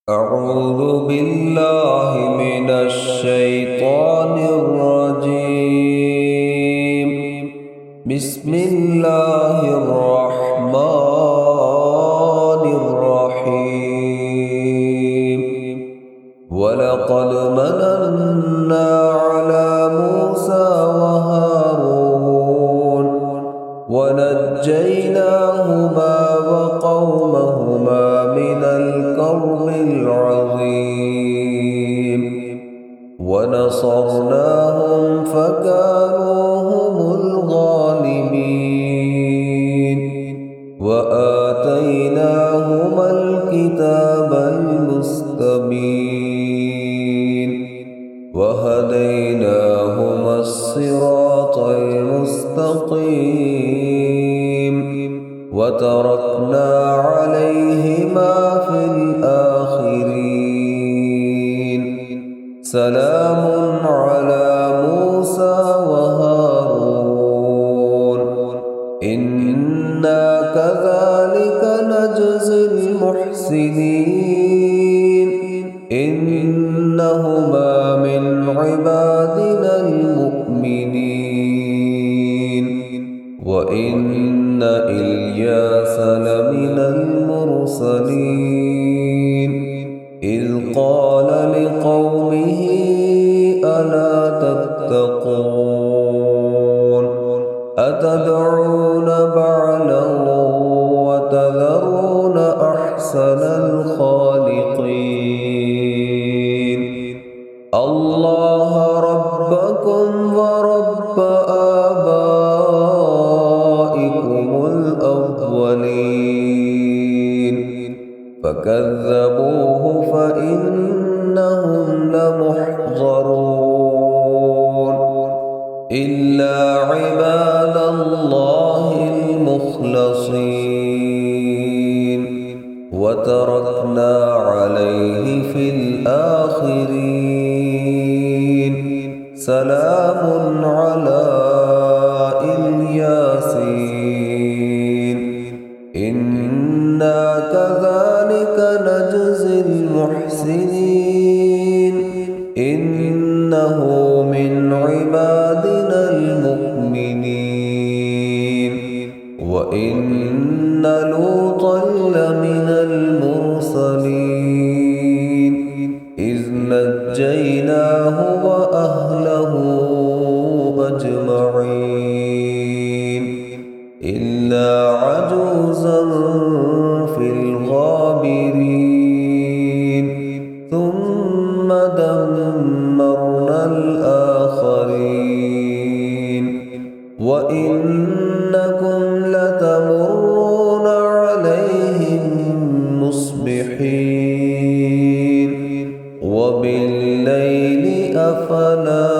أعوذ بالله من الشيطان الرجيم. بسم الله الرحمن الرحيم. ولقد مننا على موسى وهارون ونجيناهما وقومهما من الكرب العظيم ونصرناهم فكانوا هم الغالبين وآتيناهما الكتاب المستبين وهديناهما الصراط المستقيم وتركنا عليهما في الآخرين. سلام على موسى وهارون إنا كذلك نجزي المحسنين إنهما من عبادنا المؤمنين وإن إلياس لمن المرسلين إذ قال لقومه ألا تتقون أتدعون بعلا وتذرون أحسن الخالقين الله ربكم ورب آبائكم الأولين فكذبوه فإنهم لمحضرون إلا عباد الله المخلصين وتركنا عليه في الآخرين. سلام على الياسين إنا كذلك نجزي المحسنين إنه من عبادنا المؤمنين وإن لوطا لمن المرسلين إذ نجيناه وأهله أجمعين إلا عجوزا في الغابرين ثم دمرنا الآخرين وإنكم لتمرون عليهم مصبحين وبالليل أفلا